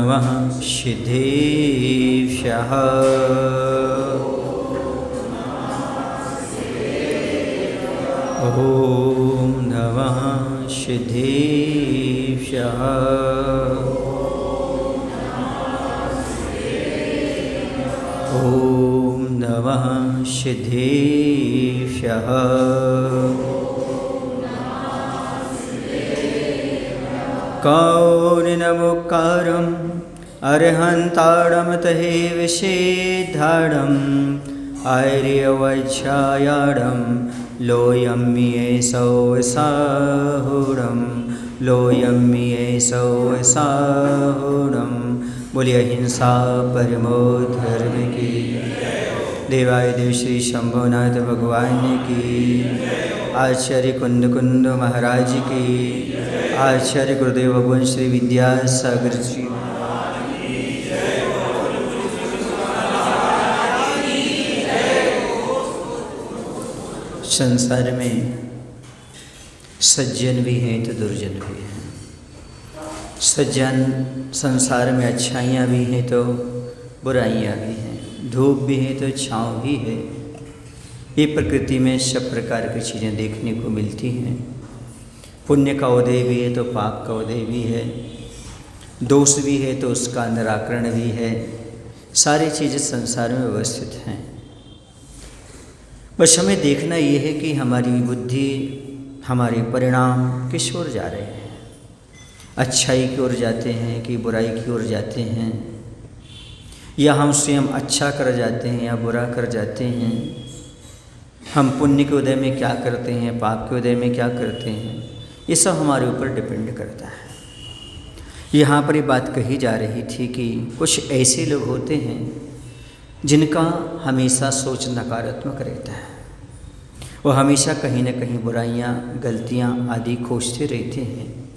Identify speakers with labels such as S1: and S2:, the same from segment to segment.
S1: नमः सिद्धेभ्यः। ॐ नमः सिद्धेभ्यः। ॐ नमः सिद्धेभ्यः। कौनिनमुक्कारम् अर्हन्ताडं तहे विषेधाडम् आर्यवच्छायाडं लोयम्येसौ साहुडं लोयम्येसौ साहुडं। बोलिए अहिंसा परमो धर्म की। देवाय देव श्री शंभुनाथ भगवान की। आचार्य कुंद कुंद महाराज की। आचार्य गुरुदेव भगवान श्री विद्यासागर जी। संसार में सज्जन भी हैं तो दुर्जन भी हैं। सज्जन संसार में अच्छाइयाँ भी हैं तो बुराइयाँ भी हैं, धूप भी है तो छाँव भी है। ये प्रकृति में सब प्रकार की चीज़ें देखने को मिलती हैं। पुण्य का उदय भी है तो पाप का उदय भी है, दोष भी है तो उसका निराकरण भी है। सारी चीज़ें संसार में व्यवस्थित हैं। बस हमें देखना ये है कि हमारी बुद्धि, हमारे परिणाम किस ओर जा रहे हैं। अच्छाई की ओर जाते हैं कि बुराई की ओर जाते हैं, या हम स्वयं अच्छा कर जाते हैं या बुरा कर जाते हैं। हम पुण्य के उदय में क्या करते हैं, पाप के उदय में क्या करते हैं, ये सब हमारे ऊपर डिपेंड करता है। यहाँ पर ये बात कही जा रही थी कि कुछ ऐसे लोग होते हैं जिनका हमेशा सोच नकारात्मक रहता है। वो हमेशा कहीं न कहीं बुराइयाँ, गलतियाँ आदि खोजते रहते हैं।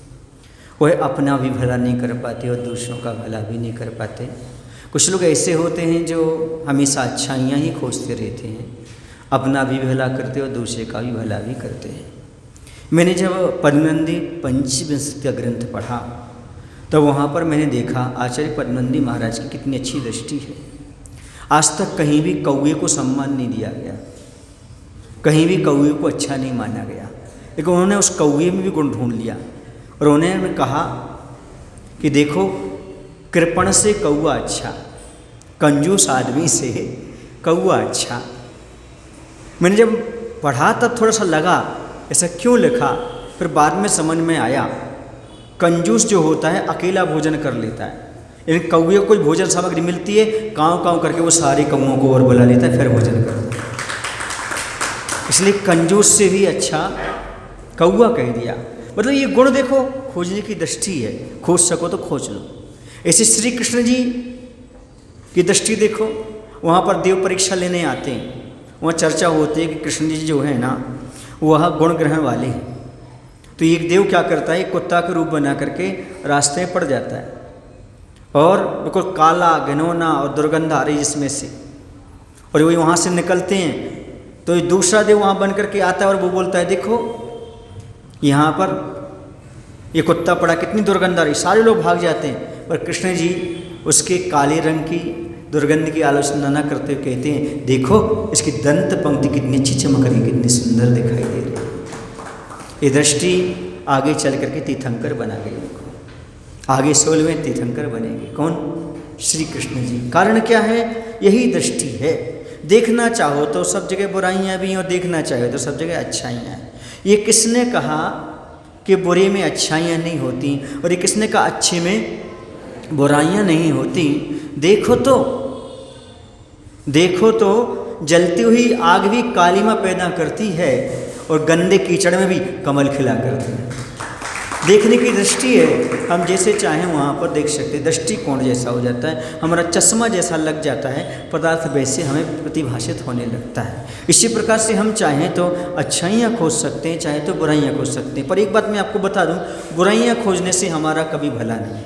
S1: वह अपना भी भला नहीं कर पाते और दूसरों का भला भी नहीं कर पाते। कुछ लोग ऐसे होते हैं जो हमेशा अच्छाइयाँ ही खोजते रहते हैं, अपना भी भला करते और दूसरे का भी भला भी करते हैं। मैंने जब पद्मनंदी पंचविंशति का ग्रंथ पढ़ा तो वहाँ पर मैंने देखा आचार्य पद्मनंदी महाराज की कितनी अच्छी दृष्टि है। आज तक कहीं भी कौवे को सम्मान नहीं दिया गया, कहीं भी कौवे को अच्छा नहीं माना गया, लेकिन उन्होंने उस कौवे में भी गुण ढूंढ लिया और उन्होंने कहा कि देखो, कृपण से कौवा अच्छा, कंजूस आदमी से कौवा अच्छा। मैंने जब पढ़ा तब थोड़ा सा लगा ऐसा क्यों लिखा, फिर बाद में समझ में आया कंजूस जो होता है अकेला भोजन कर लेता है, लेकिन कौवे को कोई भोजन सामग्री मिलती है, काँव काँव करके वो सारे कौवों को और बुला लेता है, फिर भोजन करता है। इसलिए कंजूस से भी अच्छा कौवा कह दिया। मतलब ये गुण देखो, खोजने की दृष्टि है, खोज सको तो खोज लो। ऐसे श्री कृष्ण जी की दृष्टि देखो, वहाँ पर देव परीक्षा लेने आते हैं, वहाँ चर्चा होती है कि कृष्ण जी जो है ना वह गुण ग्रहण वाले हैं। तो एक देव क्या करता है, कुत्ता का रूप बना करके रास्ते में पड़ जाता है और बिल्कुल काला, घिनौना और दुर्गंध आ रही जिसमें से, और वही वहाँ से निकलते हैं। तो ये दूसरा देव वहाँ बन करके आता है और वो बोलता है देखो यहाँ पर ये कुत्ता पड़ा, कितनी दुर्गंध आ रही। सारे लोग भाग जाते हैं, पर कृष्ण जी उसके काले रंग की दुर्गंध की आलोचना न करते हुए कहते हैं देखो इसकी दंत पंक्ति कितनी अच्छी चमक रही, कितनी सुंदर दिखाई दे रही। ये दृष्टि आगे चल करके तीर्थंकर बना गई उनको, आगे 16वें तीर्थंकर बनेंगे। कौन? श्री कृष्ण जी। कारण क्या है? यही दृष्टि है। देखना चाहो तो सब जगह बुराइयाँ भी हैं और देखना चाहो तो सब जगह अच्छाइयाँ हैं। ये किसने कहा कि बुरे में अच्छाइयाँ नहीं होती, और ये किसने कहा अच्छे में बुराइयाँ नहीं होती? देखो तो जलती हुई आग भी कालीमा पैदा करती है और गंदे कीचड़ में भी कमल खिला करती है। देखने की दृष्टि है, हम जैसे चाहें वहाँ पर देख सकते हैं। दृष्टिकोण जैसा हो जाता है, हमारा चश्मा जैसा लग जाता है, पदार्थ वैसे हमें प्रतिभाषित होने लगता है। इसी प्रकार से हम चाहें तो अच्छाइयाँ खोज सकते हैं, चाहे तो बुराइयाँ खोज सकते हैं। पर एक बात मैं आपको बता दूँ, बुराइयाँ खोजने से हमारा कभी भला नहीं है।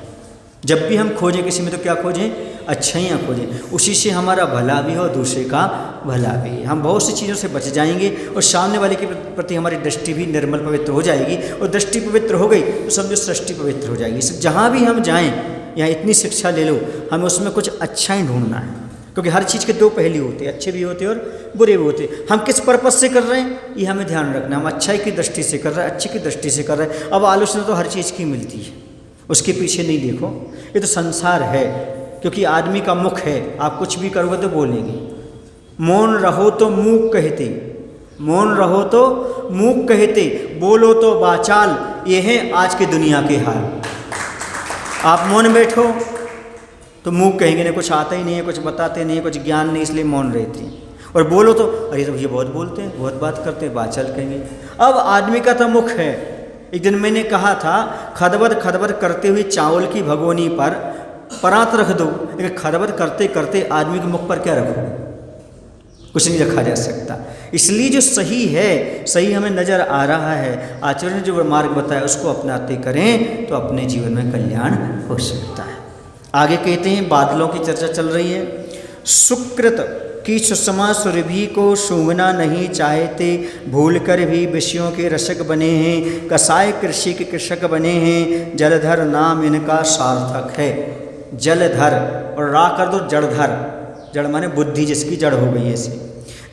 S1: जब भी हम खोजें किसी में तो क्या खोजें? अच्छाइयाँ खोजें, उसी से हमारा भला भी हो, दूसरे का भला भी। हम बहुत सी चीज़ों से बच जाएंगे और सामने वाले के प्रति हमारी दृष्टि भी निर्मल पवित्र हो जाएगी, और दृष्टि पवित्र हो गई तो समझो सृष्टि पवित्र हो जाएगी। जहाँ भी हम जाएं यहाँ इतनी शिक्षा ले लो, हमें उसमें कुछ अच्छा ही ढूंढना है, क्योंकि हर चीज़ के दो पहलू होते हैं, अच्छे भी होते हैं और बुरे भी होते हैं। हम किस पर्पस से कर रहे हैं ये हमें ध्यान रखना। हम अच्छाई की दृष्टि से कर रहे हैं, अच्छी की दृष्टि से कर रहे हैं। अब आलोचना तो हर चीज़ की मिलती है, उसके पीछे नहीं देखो, ये तो संसार है, क्योंकि आदमी का मुख है, आप कुछ भी करोगे तो बोलेंगे। मौन रहो तो मूक कहते, मौन रहो तो मूक कहते, बोलो तो वाचाल, ये है आज की दुनिया के हाल। आप मौन बैठो तो मूक कहेंगे, नहीं कुछ आता ही नहीं है, कुछ बताते नहीं है, कुछ ज्ञान नहीं, इसलिए मौन रहते हैं। और बोलो तो अरे तो ये बहुत बोलते हैं, बहुत बात करते हैं, वाचाल कहेंगे। अब आदमी का तो मुख है। एक दिन मैंने कहा था, खदबद खदबद करते हुए चावल की भगोनी पर परात रख दो, लेकिन खदबद करते करते आदमी के मुख पर क्या रखो, कुछ नहीं रखा जा सकता। इसलिए जो सही है, सही हमें नज़र आ रहा है, आचरण ने जो मार्ग बताया उसको अपनाते करें तो अपने जीवन में कल्याण हो सकता है। आगे कहते हैं, बादलों की चर्चा चल रही है। सुकृत की सुषमा सुरभि को सूंघना नहीं चाहते, भूल कर भी विषयों के रसक बने हैं, कसाय कृषि के कृषक बने हैं, जलधर नाम इनका सार्थक है। जलधर और रा कर दो जड़धर, जड़ माने बुद्धि जिसकी जड़ हो गई ऐसे।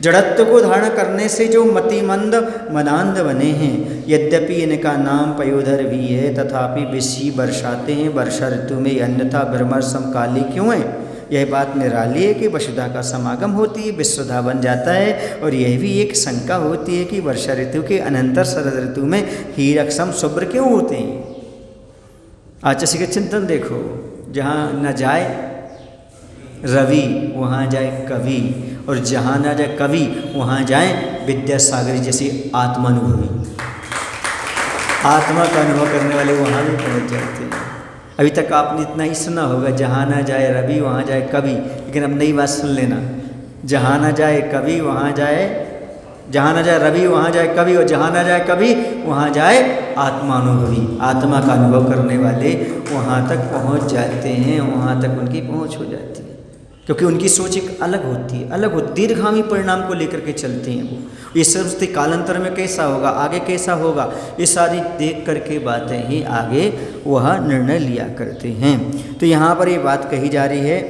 S1: जड़त्व को धारण करने से जो मतिमंद मदांध बने हैं, यद्यपि इनका नाम पयोधर भी है, तथापि विषी बरसाते हैं वर्षा ऋतु में, अन्यथा ब्रह्म समकाली क्यों है। यह बात निराली है कि वसुधा का समागम होती है, विश्वधा बन जाता है, और यह भी एक शंका होती है कि वर्षा ऋतु के अनंतर शरद ऋतु में हीरक सम शुभ्र क्यों होते हैं। आचार्य के चिंतन देखो, जहाँ न जाए रवि वहाँ जाए कवि, और जहाँ न जाए कवि वहाँ जाए विद्यासागर जैसे आत्मानुभवी, आत्मा का अनुभव करने वाले वहाँ भी पहुँच जाते हैं। अभी तक आपने इतना ही सुना होगा, जहाँ न जाए रवि वहाँ जाए कवि, लेकिन अब नई बात सुन लेना, जहाँ न जाए कवि वहाँ जाए, जहाँ न जाए रवि वहाँ जाए कवि, और जहाँ न जाए कवि वहाँ जाए आत्मानुभवी। आत्मा का अनुभव करने वाले वहाँ तक पहुँच जाते हैं, वहाँ तक उनकी पहुँच हो जाती है, क्योंकि उनकी सोच एक अलग होती है, अलग हो, दीर्घगामी परिणाम को लेकर के चलते हैं वो। ये सोचते कालांतर में कैसा होगा, आगे कैसा होगा, ये सारी देख करके बातें ही आगे वह निर्णय लिया करते हैं। तो यहाँ पर ये बात कही जा रही है,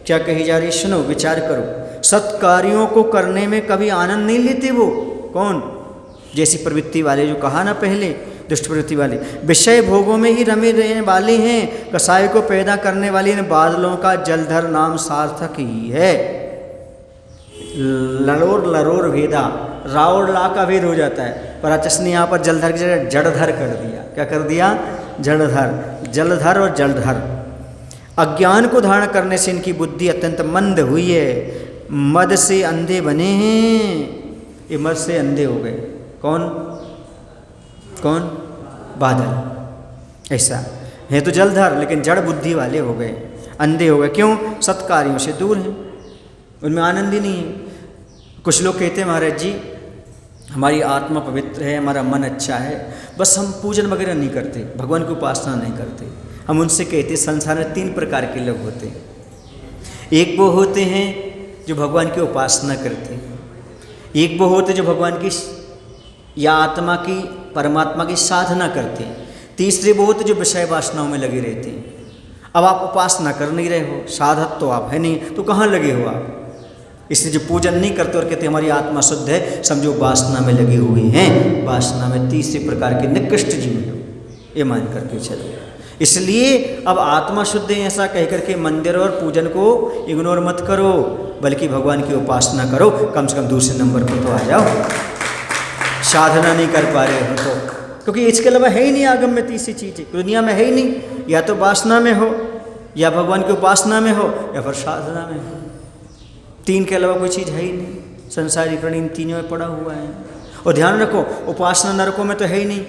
S1: क्या कही जा रही है, सुनो, विचार करो। सत्कार्यों को करने में कभी आनंद नहीं लेते वो कौन, जैसी प्रवृत्ति वाले, जो कहा ना पहले, दुष्ट प्रवृत्ति वाले, विषय भोगों में ही रमे रहने वाले हैं, कसाय को पैदा करने वाले इन बादलों का जलधर नाम सार्थक ही है। ललोर लरोर भेदा, रावण ला का भेद हो जाता है, पर आचार्य ने यहाँ पर जलधर की जगह जड़धर कर दिया। क्या कर दिया, जड़धर, जलधर और जलधर। अज्ञान को धारण करने से इनकी बुद्धि अत्यंत मंद हुई है, मद से अंधे बने हैं। ये मद से अंधे हो गए, कौन कौन, बादल। ऐसा है तो जलधर, लेकिन जड़ बुद्धि वाले हो गए, अंधे हो गए। क्यों, सत्कार्यों से दूर हैं, उनमें आनंद ही नहीं है। कुछ लोग कहते हैं, महाराज जी हमारी आत्मा पवित्र है, हमारा मन अच्छा है, बस हम पूजन वगैरह नहीं करते, भगवान की उपासना नहीं करते। हम उनसे कहते, संसार में 3 प्रकार के लोग होते हैं। एक वो होते हैं जो भगवान की उपासना करते हैं, एक वो होते जो भगवान की या आत्मा की, परमात्मा की साधना करते हैं, तीसरे वो होते जो विषय वासनाओं में लगे रहते हैं। अब आप उपासना कर नहीं रहे हो, साधक तो आप है नहीं, तो कहाँ लगे हो आप। इसलिए जो पूजन नहीं करते और कहते हमारी आत्मा शुद्ध है, समझो वासना में लगे हुए हैं, वासना में तीसरे प्रकार के निकृष्ट जीव हैं, ये मान करके चलो। इसलिए अब आत्मा शुद्ध है ऐसा कह करके मंदिर और पूजन को इग्नोर मत करो, बल्कि भगवान की उपासना करो। कम से कम दूसरे नंबर पर तो आ जाओ। साधना नहीं कर पा रहे हो तो, क्योंकि इसके अलावा है ही नहीं आगम में तीसरी चीज़, दुनिया में है ही नहीं। या तो वासना में हो, या भगवान की उपासना में हो, या फिर साधना में हो। 3 के अलावा कोई चीज़ है ही नहीं। संसारी प्राणी इन तीनों में पड़ा हुआ है। और ध्यान रखो, उपासना नरकों में तो है ही नहीं,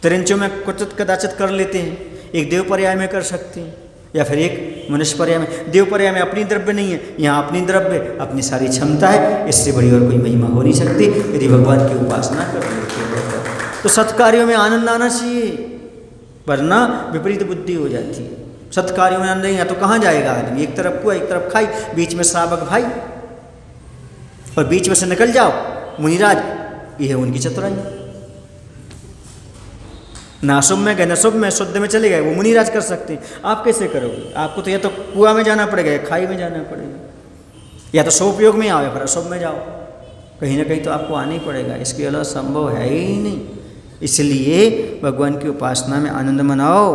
S1: तिरंचों में क्वचित कदाचित कर लेते हैं, एक देव पर्याय में कर सकते हैं, या फिर एक मनुष्य पर्याय में। देव पर्याय में अपनी द्रव्य नहीं है, यहाँ अपनी द्रव्य, अपनी सारी क्षमता है, इससे बड़ी और कोई महिमा हो नहीं सकती यदि भगवान की उपासना कर लेते हैं। तो सत्कार्यों में आनंद आना चाहिए, वरना विपरीत बुद्धि हो जाती है। सत्कार्यों में आनंद नहीं है तो कहाँ जाएगा आदमी, एक तरफ कुआ एक तरफ खाई, बीच में श्रावक भाई, और बीच में से निकल जाओ मुनिराज, ये है उनकी चतुराई। ना शुभ में गए, ना शुभ में, शुद्ध में चले गए, वो मुनिराज कर सकते हैं। आप कैसे करोगे? आपको तो या तो कुआं में जाना पड़ेगा, या खाई में जाना पड़ेगा, या तो सोपयोग में आओ या फिर अशुभ में जाओ, कहीं ना कहीं तो आपको आना ही पड़ेगा। इसके अलावा संभव है ही नहीं। इसलिए भगवान की उपासना में आनंद मनाओ।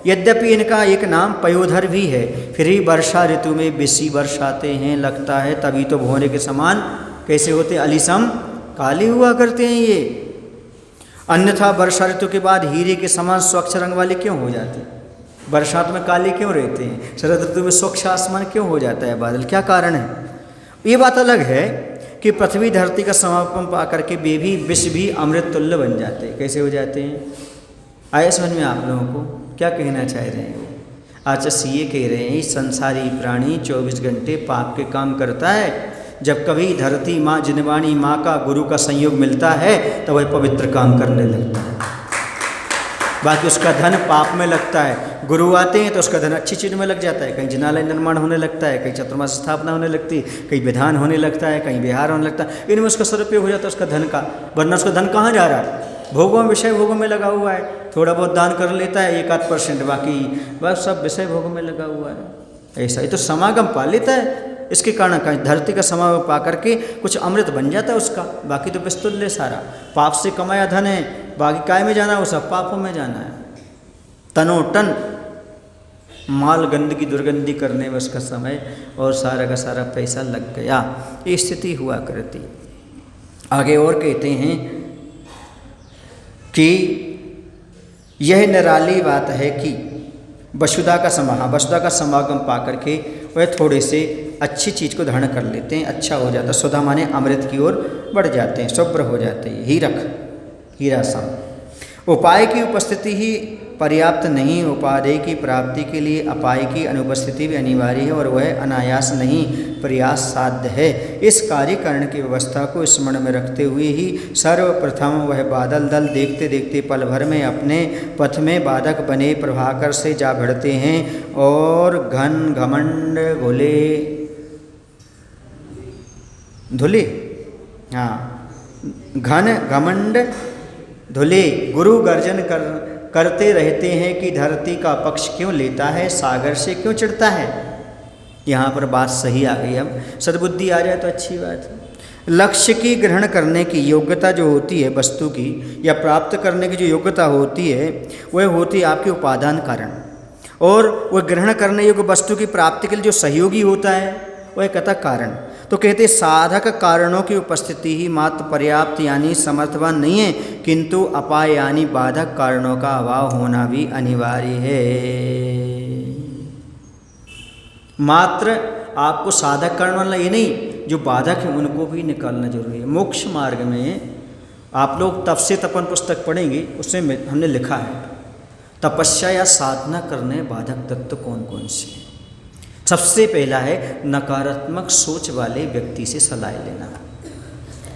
S1: यद्यपि इनका एक नाम पयोधर भी है, फिर भी वर्षा ऋतु में बेसी बरसाते हैं, लगता है तभी तो भौरे के समान कैसे होते, अलीसम काले हुआ करते हैं ये। अन्यथा वर्षा ऋतु के बाद हीरे के समान स्वच्छ रंग वाले क्यों हो जाते हैं? बरसात में काले क्यों रहते हैं? शरद ऋतु में स्वच्छ आसमान क्यों हो जाता है बादल? क्या कारण है? ये बात अलग है कि पृथ्वी धरती का समापन पा करके वे भी विष भी अमृत तुल्य बन जाते हैं। कैसे हो जाते हैं? आए समझ में आप लोगों को? क्या कहना चाह रहे हैं? आचार्य ये कह रहे हैं संसारी प्राणी 24 घंटे पाप के काम करता है। जब कभी धरती माँ जिनवाणी माँ का गुरु का संयोग मिलता है तो वह पवित्र काम करने लगता है। बाकी उसका धन पाप में लगता है। गुरु आते हैं तो उसका धन अच्छी चीज़ में लग जाता है। कहीं जिनालय निर्माण होने लगता है, कहीं चतुर्मास स्थापना होने लगती है, कहीं विधान होने लगता है, कहीं विहार होने लगता है। इनमें उसका सदुपयोग हो जाता है उसका धन का। वरना उसका धन कहाँ जा रहा है? भोगों में, विषय भोगों में लगा हुआ है। थोड़ा बहुत दान कर लेता है 1-8%, बाकी बस सब विषय भोगों में लगा हुआ है। ऐसा ही तो समागम पा लेता है। इसके कारण कहीं धरती का समागम पा करके कुछ अमृत बन जाता है उसका। बाकी तो विस्तुल्य सारा पाप से कमाया धन है, बाकी काय में जाना है? वो सब पापों में जाना है। तनो टन माल गंदगी दुर्गंधी करने में उसका समय और सारा का सारा पैसा लग गया। ये स्थिति हुआ करती। आगे और कहते हैं कि यह निराली बात है कि वसुधा का समागम पा करके वह थोड़े से अच्छी चीज़ को धारण कर लेते हैं, अच्छा हो जाता है। सुधा माने अमृत की ओर बढ़ जाते हैं, शुभ्र हो जाते हैं। हीरा सम। उपाय की उपस्थिति ही पर्याप्त नहीं, उपादेय की प्राप्ति के लिए अपाय की अनुपस्थिति भी अनिवार्य है और वह अनायास नहीं, प्रयास साध्य है। इस कार्यकरण की व्यवस्था को स्मरण में रखते हुए ही सर्वप्रथम वह बादल दल देखते देखते पल भर में अपने पथ में बाधक बने प्रभाकर से जा भिड़ते हैं और घन घमंड घन घमंड धुले गुरु गर्जन करते रहते हैं कि धरती का पक्ष क्यों लेता है, सागर से क्यों चिढ़ता है। यहाँ पर बात सही आ गई। अब सद्बुद्धि आ जाए तो अच्छी बात है। लक्ष्य की ग्रहण करने की योग्यता जो होती है वस्तु की, या प्राप्त करने की जो योग्यता होती है, वह होती है आपके उपादान कारण। और वह ग्रहण करने योग्य वस्तु की प्राप्ति के लिए जो सहयोगी होता है वह कहता कारण। तो कहते साधक कारणों की उपस्थिति ही मात्र पर्याप्त यानी समर्थवान नहीं है, किंतु अपाय यानी बाधक कारणों का अभाव होना भी अनिवार्य है। मात्र आपको साधक कारण वाला ये नहीं, जो बाधक है उनको भी निकालना जरूरी है। मोक्ष मार्ग में आप लोग तप से तपन पुस्तक पढ़ेंगे, उसमें हमने लिखा है तपस्या या साधना करने बाधक तत्व कौन कौन से हैं। सबसे पहला है नकारात्मक सोच वाले व्यक्ति से सलाह लेना।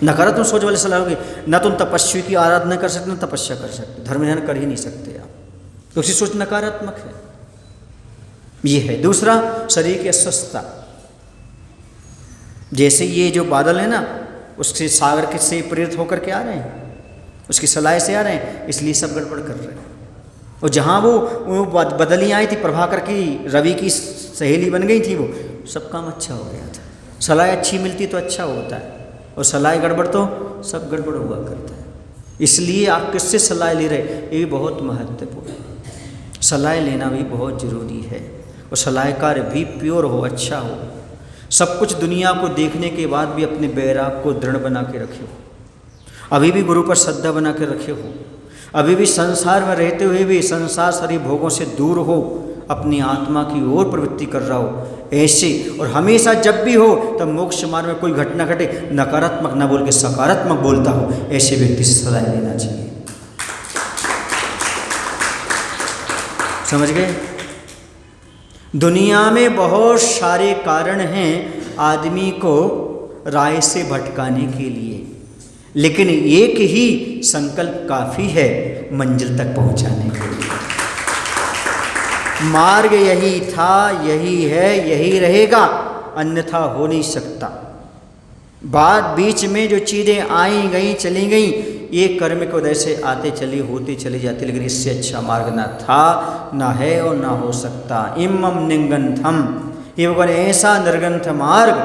S1: नकारात्मक सोच वाले सलाह होगी, न तुम तपस्वी की आराधना कर सकते, न तपस्या कर सकते, धर्म ध्यान कर ही नहीं सकते आप, तो उसकी सोच नकारात्मक है। ये है। दूसरा, शरीर की अस्वस्थता। जैसे ये जो बादल है ना, उससे सागर के से प्रेरित होकर के आ रहे हैं, उसकी सलाह से आ रहे हैं, इसलिए सब गड़बड़ कर रहे हैं। और जहाँ वो बदली आई थी, प्रभाकर की रवि की सहेली बन गई थी, वो सब काम अच्छा हो गया था। सलाह अच्छी मिलती तो अच्छा होता है, और सलाह गड़बड़ तो सब गड़बड़ हुआ करता है। इसलिए आप किससे सलाह ले रहे, ये भी बहुत महत्वपूर्ण है। सलाह लेना भी बहुत ज़रूरी है, और सलाहकार भी प्योर हो, अच्छा हो। सब कुछ दुनिया को देखने के बाद भी अपने बैराग को दृढ़ बना के रखे हो, अभी भी गुरु पर श्रद्धा बना के रखे हो, अभी भी संसार में रहते हुए भी संसार सारी भोगों से दूर हो, अपनी आत्मा की ओर प्रवृत्ति कर रहा हो ऐसे। और हमेशा जब भी हो तब मोक्ष मार्ग में कोई घटना घटे, नकारात्मक ना बोल के सकारात्मक बोलता हो, ऐसे व्यक्ति से सलाह लेना चाहिए। समझ गए? दुनिया में बहुत सारे कारण हैं आदमी को राह से भटकाने के लिए, लेकिन एक ही संकल्प काफ़ी है मंजिल तक पहुंचाने के लिए। मार्ग यही था, यही है, यही रहेगा, अन्यथा हो नहीं सकता। बाद बीच में जो चीज़ें आई गई चली गई, ये कर्म के उदय से आते चली होती चली जाती, लेकिन इससे अच्छा मार्ग ना था, ना है और ना हो सकता। इमम निगंथम, ये भगवान ऐसा निर्गंथ मार्ग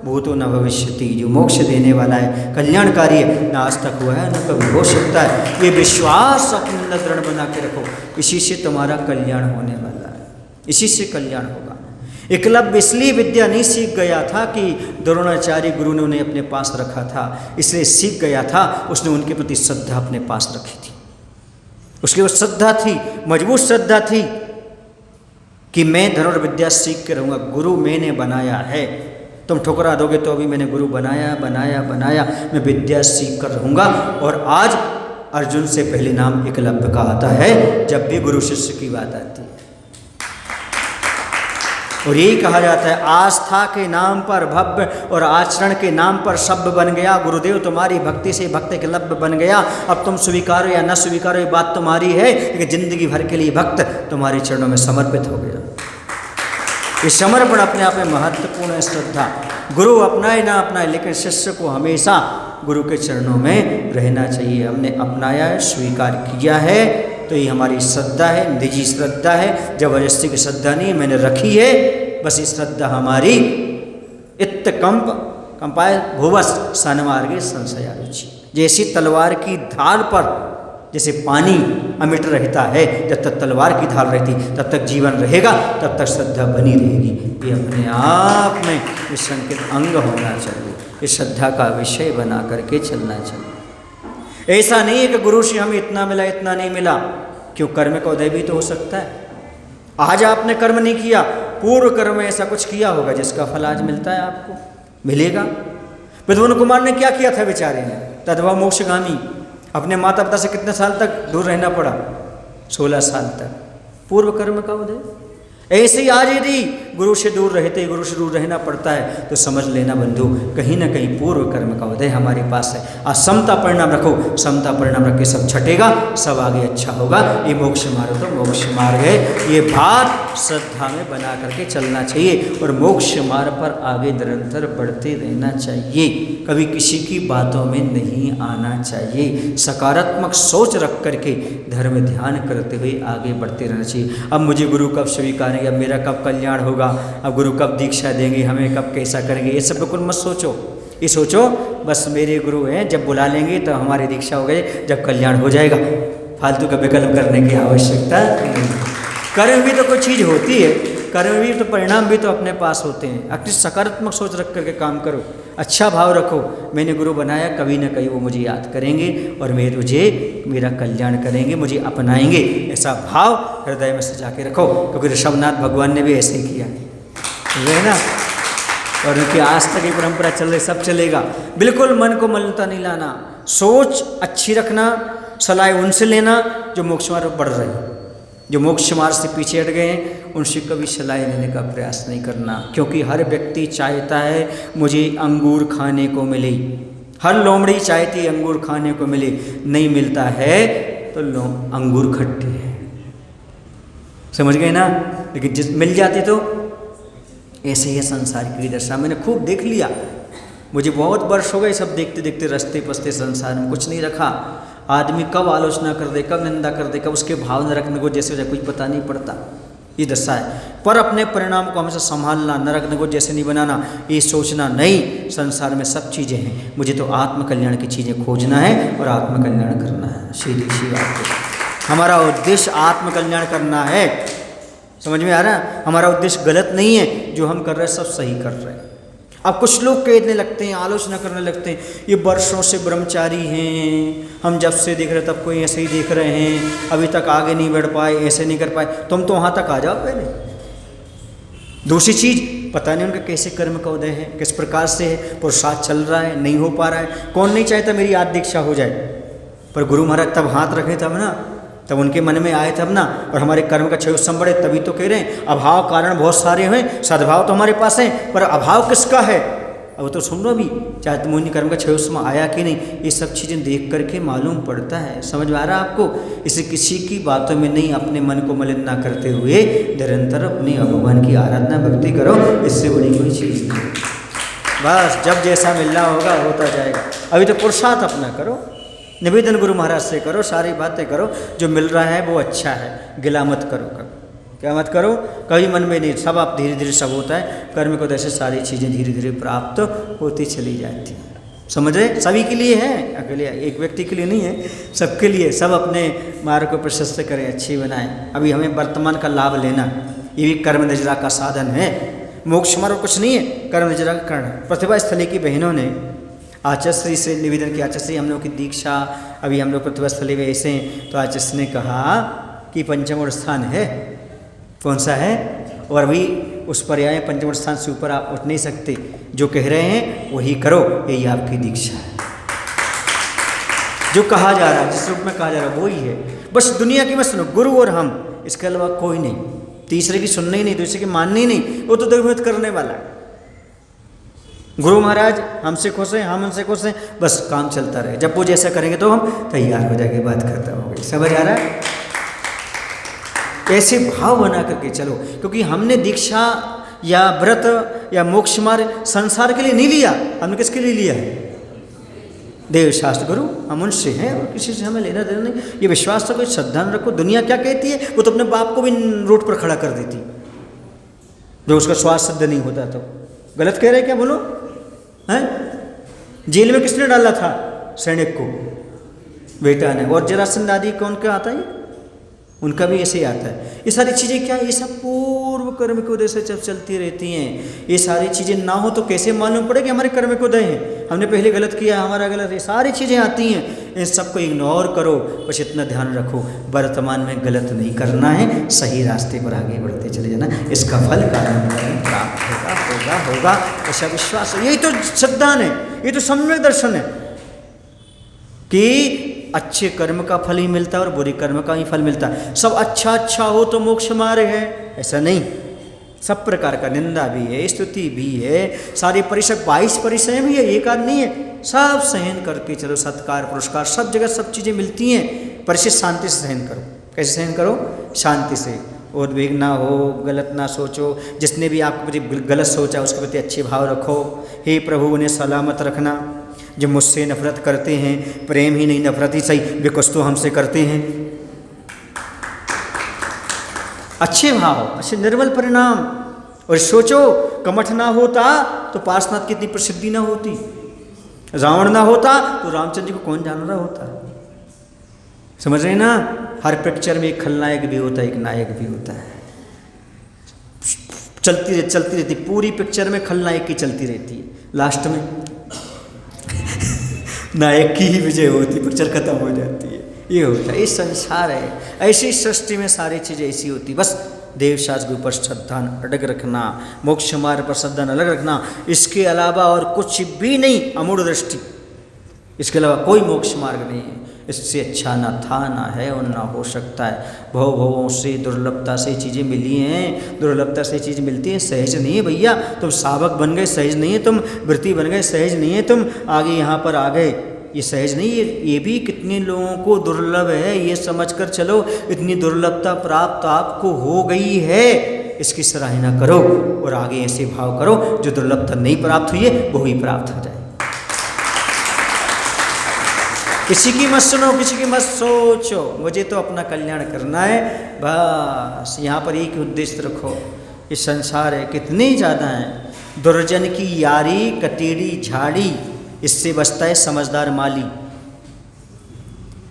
S1: भूतो न भविष्यति, जो मोक्ष देने वाला है, कल्याणकारी है, ना आज तक हुआ है ना कभी हो सकता है। ये विश्वास अपने अंदर दृढ़ बना के रखो, इसी से तुम्हारा कल्याण होने वाला है, इसी से कल्याण होगा। एकलव्य इसलिए विद्या नहीं सीख गया था कि द्रोणाचार्य गुरु ने उन्हें अपने पास रखा था, इसलिए सीख गया था, उसने उनके प्रति श्रद्धा अपने पास रखी थी। उसकी वो श्रद्धा थी, मजबूत श्रद्धा थी कि मैं धनुर्विद्या सीख के रहूँगा, गुरु मैंने बनाया है, तुम ठुकरा दोगे तो अभी मैंने गुरु बनाया बनाया बनाया, मैं विद्या सीख कर रहूँगा। और आज अर्जुन से पहले नाम एकलव्य का आता है जब भी गुरु शिष्य की बात आती है। और यही कहा जाता है, आस्था के नाम पर भव्य और आचरण के नाम पर सभ्य बन गया। गुरुदेव तुम्हारी भक्ति से भक्त एकलव्य बन गया। अब तुम स्वीकारो या न स्वीकारो, ये बात तुम्हारी है, लेकिन जिंदगी भर के लिए भक्त तुम्हारे चरणों में समर्पित हो गया। ये समर्पण अपने आप में महत्वपूर्ण है। श्रद्धा गुरु अपनाए ना अपनाए, लेकिन शिष्य को हमेशा गुरु के चरणों में रहना चाहिए। हमने अपनाया है, स्वीकार किया है, तो ये हमारी श्रद्धा है, निजी श्रद्धा है, जबरदस्ती की श्रद्धा नहीं, मैंने रखी है, बस ये श्रद्धा हमारी। इत्त कंपाय भुवस सन्मार्गे संशया रुचि, जैसी तलवार की धार पर जैसे पानी अमिट रहता है, जब तक तलवार की धार रहती तब तक जीवन रहेगा, तब तक श्रद्धा बनी रहेगी। ये अपने आप में विसंकित अंग होना चाहिए, इस श्रद्धा का विषय बना करके चलना चाहिए। ऐसा नहीं है कि गुरु से हमें इतना मिला इतना नहीं मिला, क्यों कर्म का उदय भी तो हो सकता है। आज आपने कर्म नहीं किया, पूर्व कर्म में ऐसा कुछ किया होगा जिसका फल आज मिलता है, आपको मिलेगा। विद्वान कुमार ने क्या किया था बेचारे ने, तद्भव मोक्षगामी, अपने माता पिता से कितने साल तक दूर रहना पड़ा, 16 साल तक, पूर्व कर्म का उदय। ऐसे ही आज यदि गुरु से दूर रहते, गुरु से दूर रहना पड़ता है, तो समझ लेना बंधु, कहीं ना कहीं पूर्व कर्म का उदय हमारे पास है। आज समता परिणाम रखो, समता परिणाम रख के सब छटेगा, सब आगे अच्छा होगा। ये मोक्ष मार्ग तो मोक्ष मार्ग है, ये बात श्रद्धा में बना करके चलना चाहिए और मोक्ष मार्ग पर आगे निरंतर बढ़ते रहना चाहिए। कभी किसी की बातों में नहीं आना चाहिए, सकारात्मक सोच रख करके धर्म ध्यान करते हुए आगे बढ़ते रहना चाहिए। अब मुझे गुरु कब स्वीकार, अब मेरा कब कल्याण होगा, अब गुरु कब दीक्षा देंगे, हमें कब कैसा करेंगे, ये सब बिल्कुल मत सोचो। ये सोचो बस मेरे गुरु हैं, जब बुला लेंगे तो हमारी दीक्षा हो गई, जब कल्याण हो जाएगा। फालतू का विकल्प करने की आवश्यकता नहीं। कर्म भी तो कोई चीज़ होती है, कर्म भी तो परिणाम भी तो अपने पास होते हैं। अपनी सकारात्मक सोच रख करके काम करो, अच्छा भाव रखो, मैंने गुरु बनाया, कभी ना कभी वो मुझे याद करेंगे और मेरा कल्याण करेंगे, मुझे अपनाएंगे, ऐसा भाव हृदय में सजा के रखो। क्योंकि ऋषभनाथ भगवान ने भी ऐसे ही किया है ना, और उनकी आज तक ये परंपरा चल रही, सब चलेगा। बिल्कुल मन को मलिनता नहीं लाना, सोच अच्छी रखना, सलाह उनसे लेना जो मोक्ष मार्ग बढ़ रहे हैं, जो मोक्ष मार्ग से पीछे हट गए हैं, उनसे कभी सलाह लेने का प्रयास नहीं करना। क्योंकि हर व्यक्ति चाहता है मुझे अंगूर खाने को मिले, हर लोमड़ी चाहती है अंगूर खाने को मिले, नहीं मिलता है तो अंगूर खट्टे हैं, समझ गए ना। लेकिन जिस मिल जाते तो ऐसे ही संसार की दशा मैंने खूब देख लिया, मुझे बहुत वर्ष हो गए सब देखते देखते, रस्ते पस्ते संसार में कुछ नहीं रखा। आदमी कब आलोचना कर दे, कब निंदा कर दे, कब उसके भाव न रखने को जैसे कुछ पता नहीं पड़ता, ये दशा है। पर अपने परिणाम को हमेशा संभालना, न रखने को जैसे नहीं बनाना, ये सोचना नहीं संसार में सब चीज़ें हैं, मुझे तो आत्मकल्याण की चीज़ें खोजना है और आत्मकल्याण करना है। सीधी सी बात है, हमारा उद्देश्य आत्मकल्याण करना है, समझ में आ रहा है। हमारा उद्देश्य गलत नहीं है, जो हम कर रहे हैं सब सही कर रहे हैं। अब कुछ लोग कहने लगते हैं, आलोचना करने लगते हैं, ये वर्षों से ब्रह्मचारी हैं, हम जब से देख रहे तब कोई ऐसे ही देख रहे हैं, अभी तक आगे नहीं बढ़ पाए, ऐसे नहीं कर पाए। तुम तो वहाँ तक आ जाओ पहले। दूसरी चीज़, पता नहीं उनका कैसे कर्म का उदय है, किस प्रकार से है, पुरुषार्थ चल रहा है, नहीं हो पा रहा है। कौन नहीं चाहता मेरी आद दीक्षा हो जाए, पर गुरु महाराज तब हाथ रखे तब ना, तब उनके मन में आए तब ना, और हमारे कर्म का क्षयोत्सम बढ़े तभी तो कह रहे हैं। अभाव कारण बहुत सारे हैं, सद्भाव तो हमारे पास है, पर अभाव किसका है अब तो सुन लो भी, चाहे तुम उन्हीं कर्म का क्षयोत्सम आया कि नहीं, ये सब चीज़ें देख करके मालूम पड़ता है। समझ में आ रहा है आपको। इसे किसी की बातों में नहीं, अपने मन को मलिन ना करते हुए निरंतर अपने भगवान की आराधना भक्ति करो, इससे बड़ी कोई चीज़ नहीं। बस जब जैसा मिलना होगा होता जाएगा। अभी तो पुरुषार्थ अपना करो, निवेदन गुरु महाराज से करो, सारी बातें करो, जो मिल रहा है वो अच्छा है, गिला मत करो। क्या मत करो, कभी मन में नहीं, सब आप धीरे धीरे सब होता है, कर्म को जैसे सारी चीज़ें धीरे धीरे प्राप्त होती चली जाती हैं। समझ रहे, सभी के लिए है, अकेले एक व्यक्ति के लिए नहीं है, सबके लिए। सब अपने मार्ग को प्रशस्त करें, अच्छी बनाएं। अभी हमें वर्तमान का लाभ लेना, ये भी कर्म निजरा का साधन है। मोक्ष मार्ग कुछ नहीं है, कर्म निजरा का कारण। प्रतिभा स्थली की बहनों ने आचार्य से निवेदन किया, आचार्य हम लोग की दीक्षा, अभी हम लोग प्रतिभा स्थली में ऐसे हैं, तो आचार्य ने कहा कि पंचम स्थान है, कौन सा है, और अभी उस पर्याय पंचम स्थान से ऊपर आप उठ नहीं सकते, जो कह रहे हैं वही करो, यही आपकी दीक्षा है। जो कहा जा रहा है, जिस रूप में कहा जा रहा है वही है। बस दुनिया की मत सुनो, गुरु और हम, इसके अलावा कोई नहीं, तीसरे की सुनना ही नहीं, दूसरे की माननी ही नहीं, वो तो दुर्मत करने वाला है। गुरु महाराज हमसे खुश हैं, हम उनसे खुश हैं, बस काम चलता रहे। जब वो जैसा करेंगे तो हम तैयार हो जाएंगे, बात खत्म हो गई। समझ आ रहा है? ऐसे भाव बना करके चलो, क्योंकि हमने दीक्षा या व्रत या मोक्ष मार्ग संसार के लिए नहीं लिया, हमने किसके लिए लिया है? देव शास्त्र गुरु, हम उनसे हैं और किसी से हमें लेना देना नहीं। ये विश्वास रखो, श्रद्धा रखो। दुनिया क्या कहती है, वो तो अपने बाप को भी रोड पर खड़ा कर देती, जो उसका स्वास्थ्य सिद्ध नहीं होता। तो गलत कह रहे क्या, बोलो हैं? जेल में किसने डाला था? सैनिक को, बेटा ने। और जरासंध आदि कौन क्या आता है, उनका भी ऐसे ही आता है। ये सारी चीज़ें क्या है, ये सब पूर्व कर्म के उदय से जब चलती रहती हैं। ये सारी चीज़ें ना हो तो कैसे मालूम पड़े कि हमारे कर्म के उदय हैं, हमने पहले गलत किया, हमारा गलत है। सारी चीज़ें आती हैं, इन सबको इग्नोर करो। बस इतना ध्यान रखो, वर्तमान में गलत नहीं करना है, सही रास्ते पर आगे बढ़ते चले जाना। इसका फल कारण प्राप्त होगा होगा होगा, ऐसा विश्वास है। यही तो सिद्धांत है, ये तो सम्यक दर्शन है कि अच्छे कर्म का फल ही मिलता है और बुरे कर्म का ही फल मिलता है। सब अच्छा अच्छा हो तो मोक्ष मार्ग है, ऐसा नहीं। सब प्रकार का निंदा भी है, स्तुति भी है, सारी परिचय 22 परिचय भी है, एक आध नहीं है। सब सहन करके चलो, सत्कार पुरस्कार सब जगह सब चीज़ें मिलती हैं। परिचय शांति से सहन करो। कैसे सहन करो? शांति से, उद्वेग ना हो, गलत ना सोचो। जिसने भी आपके प्रति गलत सोचा उसके प्रति अच्छे भाव रखो। हे प्रभु उन्हें सलामत रखना। जो मुझसे नफरत करते हैं, प्रेम ही नहीं नफरत ही सही, वे कुछ तो हमसे करते हैं। अच्छे भाव, अच्छे निर्मल परिणाम। और सोचो, कमठ ना होता तो पार्श्वनाथ की इतनी प्रसिद्धि ना होती, रावण ना होता तो रामचंद्र जी को कौन जान रहा होता। समझ रहे ना? हर पिक्चर में एक खलनायक भी होता है, एक नायक भी होता है। चलती रहती पूरी पिक्चर में खलनायक की चलती रहती है, लास्ट में नायक की ही विजय होती, पिक्चर खत्म हो जाती है। ये होता है, ये संसार है। ऐसी सृष्टि में सारी चीज़ें ऐसी होती। बस देवशास्त्र के ऊपर श्रद्धा अडग रखना, मोक्ष मार्ग पर श्रद्धा अलग रखना, इसके अलावा और कुछ भी नहीं। अमूढ़ दृष्टि, इसके अलावा कोई मोक्ष मार्ग नहीं है। इससे अच्छा ना था, ना है और ना हो सकता है। भवों से दुर्लभता से चीज़ें मिली हैं, दुर्लभता से चीज़ मिलती है, सहज नहीं है भैया। तुम सावक बन गए, सहज नहीं है। तुम वृत्ति बन गए, सहज नहीं है। तुम आगे यहाँ पर आ गए, ये सहज नहीं है। ये भी कितने लोगों को दुर्लभ है, ये समझकर चलो। इतनी दुर्लभता प्राप्त आपको हो गई है, इसकी सराहना करो और आगे ऐसे भाव करो जो दुर्लभता नहीं प्राप्त हुई है वो ही प्राप्त हो जाए। किसी की मत सुनो, किसी की मत सोचो, मुझे तो अपना कल्याण करना है बस। यहाँ पर एक उद्देश्य रखो। ये संसार है, कितने ज़्यादा हैं। दुर्जन की यारी कटेड़ी झाड़ी, इससे बचता है समझदार माली।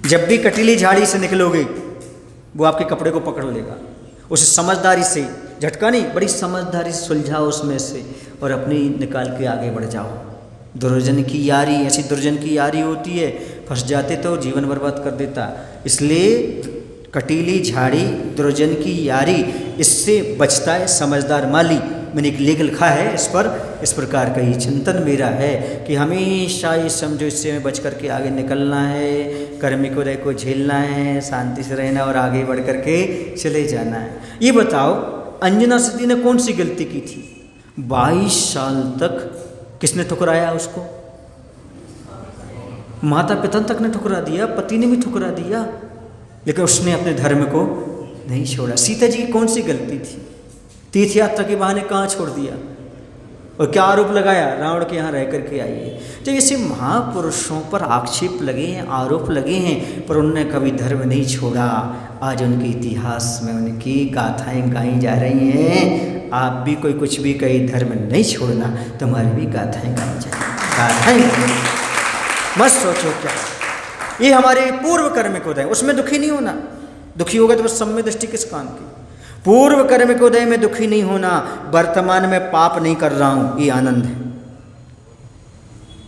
S1: जब भी कटीली झाड़ी से निकलोगे वो आपके कपड़े को पकड़ लेगा। उसे समझदारी से, झटका नहीं, बड़ी समझदारी से सुलझाओ उसमें से और अपनी निकाल के आगे बढ़ जाओ। दुर्जन की यारी, ऐसी दुर्जन की यारी होती है, फंस जाते तो जीवन बर्बाद कर देता। इसलिए कटीली झाड़ी दुर्जन की यारी, इससे बचता है समझदार माली। मैंने एक लेख लिखा है इस पर। इस प्रकार का ही चिंतन मेरा है कि हमेशा ये समझो, इससे हमें बच करके आगे निकलना है, कर्मिक उदय को झेलना है, शांति से रहना और आगे बढ़ करके चले जाना है। ये बताओ, अंजना सती ने कौन सी गलती की थी? 22 साल तक किसने ठुकराया उसको? माता पिता तक ने ठुकरा दिया, पति ने भी ठुकरा दिया, लेकिन उसने अपने धर्म को नहीं छोड़ा। सीता जी की कौन सी गलती थी? तीर्थ यात्रा के बहाने कहाँ छोड़ दिया? और क्या आरोप लगाया? रावण के यहाँ रह करके आई है। जब ऐसे महापुरुषों पर आक्षेप लगे हैं, आरोप लगे हैं, पर उन्होंने कभी धर्म नहीं छोड़ा। आज उनके इतिहास में उनकी गाथाएं गाई जा रही हैं। आप भी कोई कुछ भी कहीं धर्म नहीं छोड़ना, तुम्हारी भी गाथाएं गाई जाएंगी, गाथाएं। मत सोचो क्या ये हमारे पूर्व कर्म को उदय, उसमें दुखी नहीं होना। दुखी होगा तो बस सम्य दृष्टि किस काम की? पूर्व कर्म के उदय में दुखी नहीं होना। वर्तमान में पाप नहीं कर रहा हूं, ये आनंद है।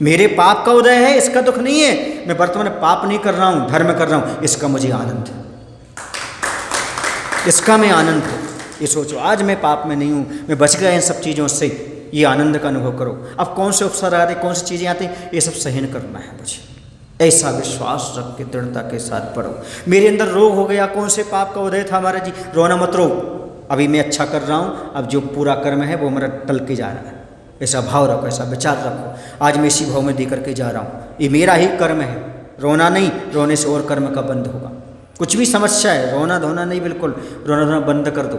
S1: मेरे पाप का उदय है, इसका दुख नहीं है। मैं वर्तमान में पाप नहीं कर रहा हूं, धर्म कर रहा हूं, इसका मुझे आनंद है, इसका मैं आनंद है। ये सोचो आज मैं पाप में नहीं हूं, मैं बच गया इन सब चीज़ों से, ये आनंद का अनुभव करो। अब कौन से उपसर्ग आते, कौन सी चीज़ें आती, ये सब सहन करना है मुझे। ऐसा विश्वास रख के दृढ़ता के साथ पढ़ो। मेरे अंदर रोग हो गया, कौन से पाप का उदय था महाराज जी? रोना मत रो, अभी मैं अच्छा कर रहा हूँ, अब जो पूरा कर्म है वो मेरा टल के जा रहा है। ऐसा भाव रखो, ऐसा विचार रखो। आज मैं इसी भाव में दे करके जा रहा हूँ, ये मेरा ही कर्म है। रोना नहीं, रोने से और कर्म का बंद होगा। कुछ भी समस्या है, रोना धोना नहीं, बिल्कुल रोना धोना बंद कर दो।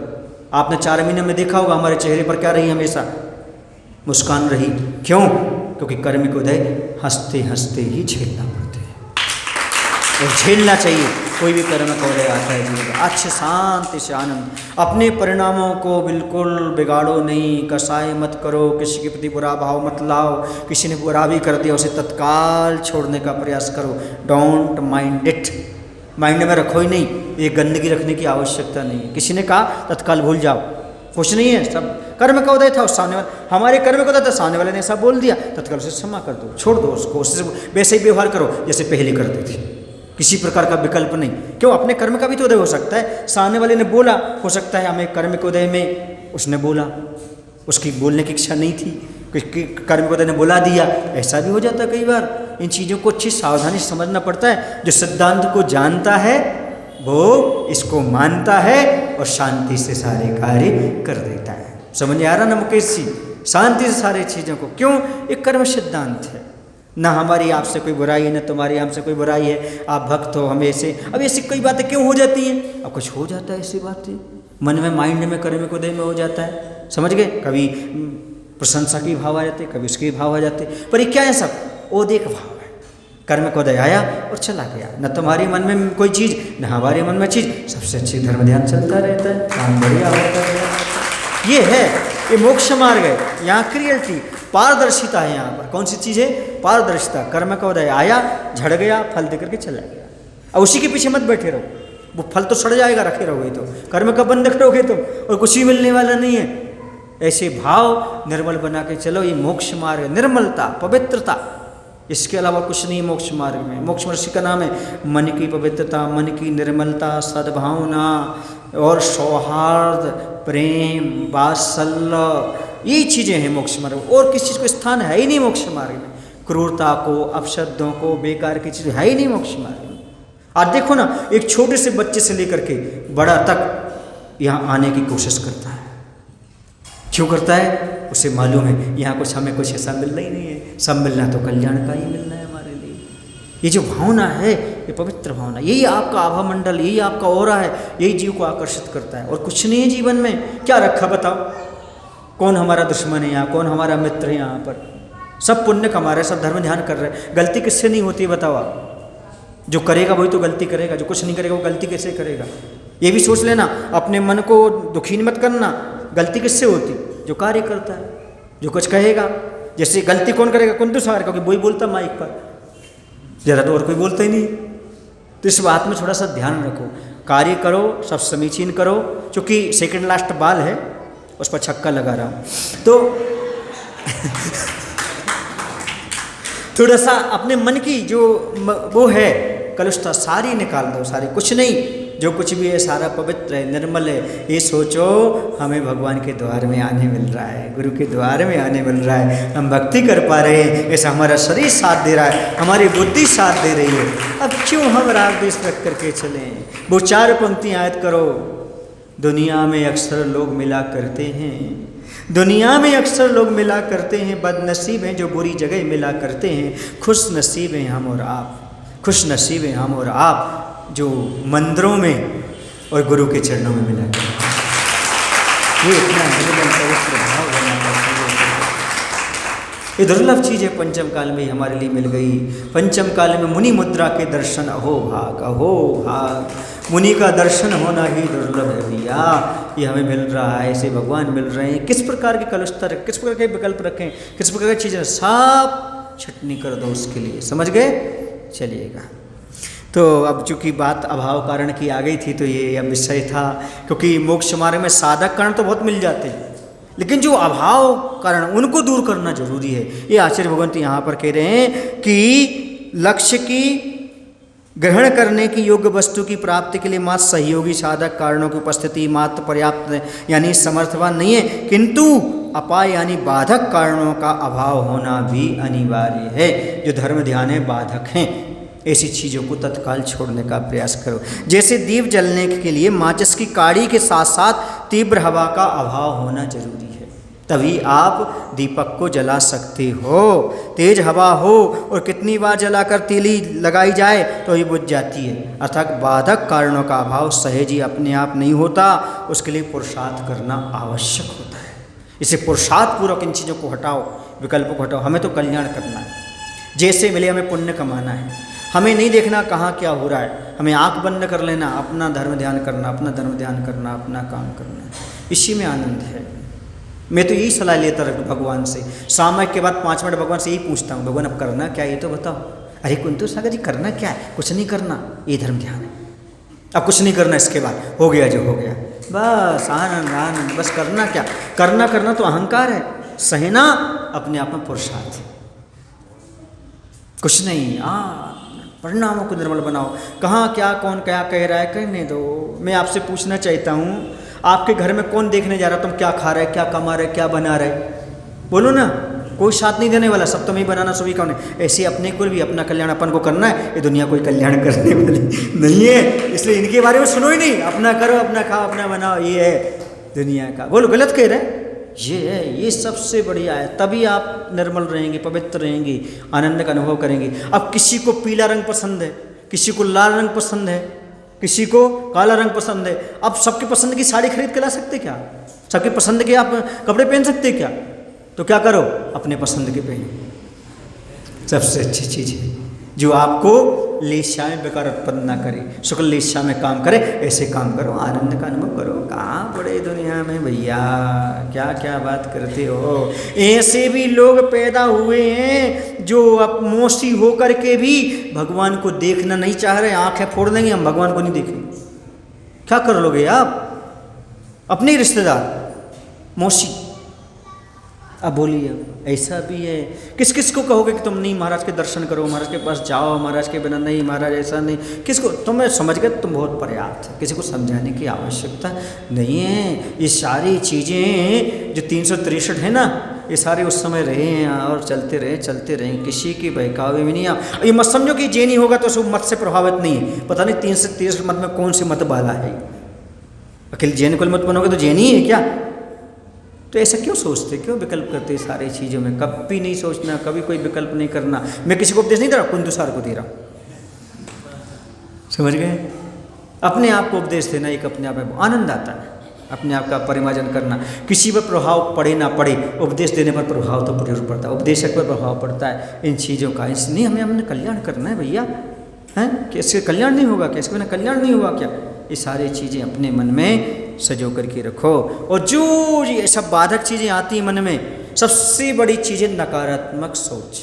S1: आपने 4 महीने में देखा होगा हमारे चेहरे पर क्या रही, हमेशा मुस्कान रही। क्यों? क्योंकि कर्म के उदय हंसते हंसते ही झेलना पड़ते हैं, और झेलना चाहिए। कोई भी कर्म का उदय आता है जीवन में, अच्छे शांति से आनंद। अपने परिणामों को बिल्कुल बिगाड़ो नहीं, कसाई मत करो, किसी के प्रति बुरा भाव मत लाओ। किसी ने बुरा भी कर दिया, उसे तत्काल छोड़ने का प्रयास करो। डोंट माइंड इट, माइंड में रखो ही नहीं, ये गंदगी रखने की आवश्यकता नहीं है। किसी ने कहा तत्काल भूल जाओ, कुछ नहीं है। सब कर्म का उदय था, उस सामने वाले, हमारे कर्म का उदय था, सामने वाले ने ऐसा बोल दिया, तत्काल उसे क्षमा कर दो, छोड़ दो उसको, उससे वैसे ही व्यवहार करो जैसे पहले करते थे। किसी प्रकार का विकल्प नहीं। क्यों? अपने कर्म का भी तो उदय हो सकता है। सामने वाले ने बोला, हो सकता है हमें कर्म के उदय में उसने बोला, उसकी बोलने की इच्छा नहीं थी, कर्म के उदय ने बुला दिया, ऐसा भी हो जाता है कई बार। इन चीज़ों को अच्छी सावधानी से समझना पड़ता है। जो सिद्धांत को जानता है वो इसको मानता है और शांति से सारे कार्य कर देता है। समझ आ रहा ना मुकेश जी? शांति से सारी चीज़ों को, क्यों? एक कर्म सिद्धांत है। ना हमारी आपसे कोई बुराई है, ना तुम्हारी हमसे कोई बुराई है। आप भक्त हो, हम ऐसे। अब ऐसी कई बातें क्यों हो जाती हैं? अब कुछ हो जाता है ऐसी बातें, मन में, माइंड में, कर्म के उदय में हो जाता है। समझ गए? कभी प्रशंसा की भाव आ जाते, कभी उसके भाव आ जाते, पर ये क्या है? सब ओदेक भाव है। कर्म को उदय आया और चला गया। न तुम्हारे मन में कोई चीज़, न हमारे मन में चीज़। सबसे अच्छी धर्म ध्यान चलता रहता है, काम बढ़िया होता है। ये है, ये मोक्ष मार्ग है। यहाँ क्रियलिटी, पारदर्शिता है। यहाँ पर कौन सी चीज़ है? पारदर्शिता। कर्म का उदय आया, झड़ गया, फल देकर के चला गया। अब उसी के पीछे मत बैठे रहो, वो फल तो सड़ जाएगा, रखे रहोगे तो। कर्म का बंध रखोगे तुम, और कुछ भी मिलने वाला नहीं है। ऐसे भाव निर्मल बना के चलो, ये मोक्ष मार्ग है। निर्मलता, पवित्रता, इसके अलावा कुछ नहीं मोक्ष मार्ग में। मोक्ष मार्ग का नाम है मन की पवित्रता, मन की निर्मलता, सद्भावना और सौहार्द, प्रेम, वात्सल्य, ये चीज़ें हैं मोक्ष मार्ग। और किसी चीज़ को स्थान है ही नहीं मोक्ष मार्ग में। क्रूरता को, अपशब्दों को, बेकार की चीज़ है ही नहीं मोक्ष मार्ग में। आज देखो ना, एक छोटे से बच्चे से लेकर के बड़ा तक यहाँ आने की कोशिश करता है। क्यों करता है? उसे मालूम है यहाँ कुछ, हमें कुछ ऐसा मिलना ही नहीं है। सब मिलना तो कल्याण का ही मिलना है हमारे लिए। ये जो भावना है, ये पवित्र भावना, यही आपका आभा मंडल, यही आपका ओरा है, यही जीव को आकर्षित करता है। और कुछ नहीं है जीवन में। क्या रखा बताओ? कौन हमारा दुश्मन है यहाँ, कौन हमारा मित्र है यहाँ पर? सब पुण्य कमा रहे, सब धर्म ध्यान कर रहे हैं। गलती किससे नहीं होती है बताओ आप? जो करेगा वही तो गलती करेगा, जो कुछ नहीं करेगा वो गलती कैसे करेगा? ये भी सोच लेना, अपने मन को दुखी मत करना। गलती किससे होती? जो कार्य करता है, जो कुछ कहेगा। जैसे गलती कौन करेगा? कौन तो सारे, क्योंकि वही बोलता माइक पर, ज़्यादा तो और कोई बोलता ही नहीं। तो इस बात में थोड़ा सा ध्यान रखो। कार्य करो, सब समीचीन करो। चूँकि सेकंड लास्ट बाल है, उस पर छक्का लगा रहा हूँ, तो थोड़ा सा अपने मन की जो वो है कलुषता सारी निकाल दो। सारी, कुछ नहीं, जो कुछ भी है सारा पवित्र है, निर्मल है। ये सोचो हमें भगवान के द्वार में आने मिल रहा है, गुरु के द्वार में आने मिल रहा है, हम भक्ति कर पा रहे हैं। ऐसा हमारा शरीर साथ दे रहा है, हमारी बुद्धि साथ दे रही है। अब क्यों हम राग द्वेष रख करके चलें? वो 4 पंक्तियाँ याद करो। दुनिया में अक्सर लोग मिला करते हैं, दुनिया में अक्सर लोग मिला करते हैं। बदनसीब हैं जो बुरी जगह मिला करते हैं। खुश नसीब हैं हम और आप, खुश नसीब हैं हम और आप जो मंदिरों में और गुरु के चरणों में मिला करते हैं। ये इतना निर्मल पवित्र भाव बना है। ये दुर्लभ चीज़ है पंचम काल में हमारे लिए मिल गई। पंचम काल में मुनि मुद्रा के दर्शन, अहो भाग, अहो भाग। मुनि का दर्शन होना ही दुर्लभ है भैया। ये हमें मिल रहा है, ऐसे भगवान मिल रहे हैं। किस प्रकार के कलुषता रखें, किस प्रकार के विकल्प रखें, किस प्रकार की चीज़ें, सब छटनी कर दो उसके लिए। समझ गए? चलिएगा। तो अब चूँकि बात अभाव कारण की आ गई थी, तो ये अब विषय था, क्योंकि मोक्ष मार्ग में साधक कारण तो बहुत मिल जाते हैं, लेकिन जो अभाव कारण उनको दूर करना जरूरी है। ये आचार्य भगवंत यहाँ पर कह रहे हैं कि लक्ष्य की ग्रहण करने की योग्य वस्तु की प्राप्ति के लिए मात्र सहयोगी साधक कारणों की उपस्थिति मात्र पर्याप्त यानी समर्थवान नहीं है, किंतु अपाय यानी बाधक कारणों का अभाव होना भी अनिवार्य है। जो धर्म ध्यान है बाधक हैं, ऐसी चीज़ों को तत्काल छोड़ने का प्रयास करो। जैसे दीप जलने के लिए माचिस की काड़ी के साथ साथ तीव्र हवा का अभाव होना जरूरी है, तभी आप दीपक को जला सकते हो। तेज हवा हो और कितनी बार जलाकर तीली लगाई जाए तो ये बुझ जाती है। अर्थात बाधक कारणों का अभाव सहज ही अपने आप नहीं होता, उसके लिए पुरुषार्थ करना आवश्यक होता है। इसे पुरुषार्थ पूर्वक इन चीज़ों को हटाओ, विकल्पों को हटाओ। हमें तो कल्याण करना है, जैसे मिले हमें पुण्य कमाना है। हमें नहीं देखना कहाँ क्या हो रहा है, हमें आंख बंद कर लेना, अपना धर्म ध्यान करना, अपना धर्म ध्यान करना, अपना काम करना, इसी में आनंद है। मैं तो यही सलाह लेता रहता भगवान से। सामयिक के बाद 5 मिनट भगवान से यही पूछता हूँ, भगवान अब करना क्या है ये तो बताओ। अरे कुंतु सागर जी करना क्या है? कुछ नहीं करना, ये धर्म ध्यान है। अब कुछ नहीं करना, इसके बाद हो गया जो हो गया, बस आनंद आनंद। बस करना क्या? करना तो अहंकार है, सहना अपने आप में पुरुषार्थ है। कुछ नहीं, परिणामों को निर्मल बनाओ। कहाँ क्या कौन क्या कह रहा है कहने दो। मैं आपसे पूछना चाहता हूँ, आपके घर में कौन देखने जा रहा, तुम क्या खा रहे, क्या कमा रहे, क्या बना रहे? बोलो ना, कोई साथ नहीं देने वाला, सब तुम्हें बनाना, सभी कौन है। ऐसे अपने को भी अपना कल्याण अपन को करना है, ये दुनिया कोई कल्याण करने वाली नहीं है, इसलिए इनके बारे में सुनो ही नहीं। अपना करो, अपना खाओ, अपना बनाओ, ये है दुनिया का। बोलो गलत कह रहे? ये है, ये सबसे बढ़िया है। तभी आप निर्मल रहेंगे, पवित्र रहेंगे, आनंद का अनुभव करेंगे। अब किसी को पीला रंग पसंद है, किसी को लाल रंग पसंद है, किसी को काला रंग पसंद है। अब सबके पसंद की साड़ी खरीद के ला सकते क्या? सबके पसंद के आप कपड़े पहन सकते क्या? तो क्या करो, अपने पसंद के पहनो। सबसे अच्छी चीज़ है जो आपको लेशा में बेकार उत्पन्न ना करे, शुक्ल लेशा में काम करे, ऐसे काम करो, आनंद का अनुभव करो। कहाँ बड़े दुनिया में भैया, क्या क्या बात करते हो। ऐसे भी लोग पैदा हुए हैं जो अब मोशी होकर के भी भगवान को देखना नहीं चाह रहे। आंखें फोड़ देंगे, हम भगवान को नहीं देखेंगे। क्या कर लोगे आप? अपने रिश्तेदार मोशी। अब बोलिए, ऐसा भी है। किस किस को कहोगे कि तुम नहीं महाराज के दर्शन करो, महाराज के पास जाओ, महाराज के बिना नहीं, महाराज ऐसा नहीं। किसको? तुम्हें समझ गए, तुम बहुत पर्याप्त है, किसी को समझाने की आवश्यकता नहीं है। ये सारी चीज़ें जो 363 है ना, ये सारे उस समय रहे हैं और चलते रहे, किसी की बहकावे में नहीं। आप ये मत समझो कि जे नहीं होगा तो सब मत से प्रभावित नहीं है। पता नहीं 363 मत में कौन सी मत वाला है। अखिल जैन कुल मत बनोगे तो जैन ही है क्या? तो ऐसा क्यों सोचते, क्यों विकल्प करते सारी चीज़ों में? कभी नहीं सोचना, कभी कोई विकल्प नहीं करना। मैं किसी को उपदेश नहीं दे रहा, कुंदू सार को दे रहा हूँ। समझ गए? अपने आप को उपदेश देना एक अपने आप में आनंद आता है, अपने आप का परिमार्जन करना। किसी पर प्रभाव पड़े ना पड़े, उपदेश देने पर प्रभाव तो जरूर पड़ता है, उपदेशक पर प्रभाव पड़ता है इन चीज़ों का। इसलिए हमने कल्याण करना है भैया, हैं? कि इसके कल्याण नहीं होगा क्या? इसके बिना कल्याण नहीं होगा क्या? ये सारी चीज़ें अपने मन में सजो करके रखो। और जो ये सब बाधक चीज़ें आती हैं मन में, सबसे बड़ी चीज़ है नकारात्मक सोच।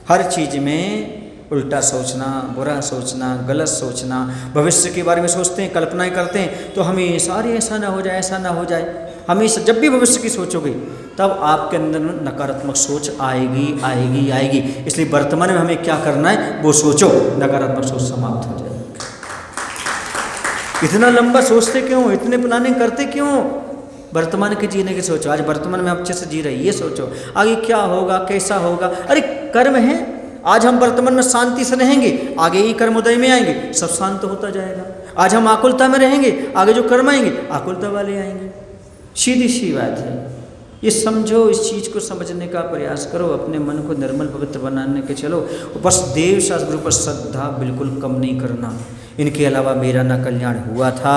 S1: हर चीज़ में उल्टा सोचना, बुरा सोचना, गलत सोचना, भविष्य के बारे में सोचते हैं, कल्पनाएं करते हैं। तो हमेशा अरे ऐसा ना हो जाए, ऐसा ना हो जाए। हमेशा जब भी भविष्य की सोचोगे तब आपके अंदर नकारात्मक सोच आएगी। इसलिए वर्तमान में हमें क्या करना है वो सोचो, नकारात्मक सोच समाप्त हो जाए। इतना लंबा सोचते क्यों, इतने प्लानिंग करते क्यों? वर्तमान के जीने की सोचो। आज वर्तमान में अच्छे से जी रहे, ये सोचो आगे क्या होगा, कैसा होगा। अरे कर्म है, आज हम वर्तमान में शांति से रहेंगे, आगे ही कर्म उदय में आएंगे, सब शांत होता जाएगा। आज हम आकुलता में रहेंगे, आगे जो कर्म आएंगे आकुलता वाले आएंगे। सीधी सी बात है। ये समझो, इस चीज़ को समझने का प्रयास करो, अपने मन को निर्मल पवित्र बनाने के चलो। बस देव शास्त्र गुरु पर श्रद्धा बिल्कुल कम नहीं करना। इनके अलावा मेरा ना कल्याण हुआ था,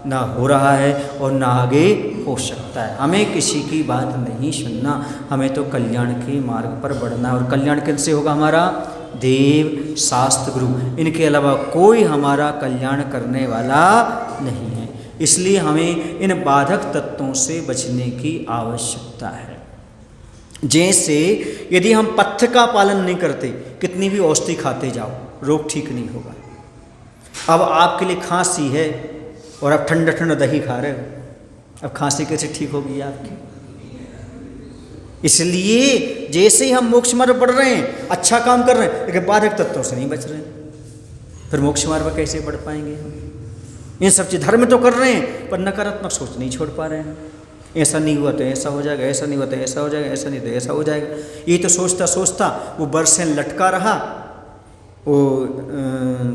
S1: ना हो रहा है और ना आगे हो सकता है। हमें किसी की बात नहीं सुनना, हमें तो कल्याण के मार्ग पर बढ़ना है। और कल्याण किससे होगा? हमारा देव, शास्त्र, गुरु, इनके अलावा कोई हमारा कल्याण करने वाला नहीं है। इसलिए हमें इन बाधक तत्वों से बचने की आवश्यकता है। जैसे यदि हम पथ्य का पालन नहीं करते, कितनी भी औषधि खाते जाओ, रोग ठीक नहीं होगा। अब आपके लिए खांसी है और आप ठंडा ठंडा दही खा रहे हो, अब खांसी कैसे ठीक होगी आपकी? इसलिए जैसे ही हम मोक्ष मार्ग पर बढ़ रहे हैं, अच्छा काम कर रहे हैं, लेकिन बाधक तत्वों से नहीं बच रहे हैं, फिर मोक्ष मार्ग पर कैसे बढ़ पाएंगे हम? इन सब चीज धर्म तो कर रहे हैं, पर नकारात्मक सोच नहीं छोड़ पा रहे हैं। ऐसा नहीं हुआ तो ऐसा हो जाएगा, ऐसा नहीं हुआ तो ऐसा हो जाएगा, ऐसा नहीं तो ऐसा हो जाएगा। ये तो सोचता सोचता वो बरसें लटका रहा, वो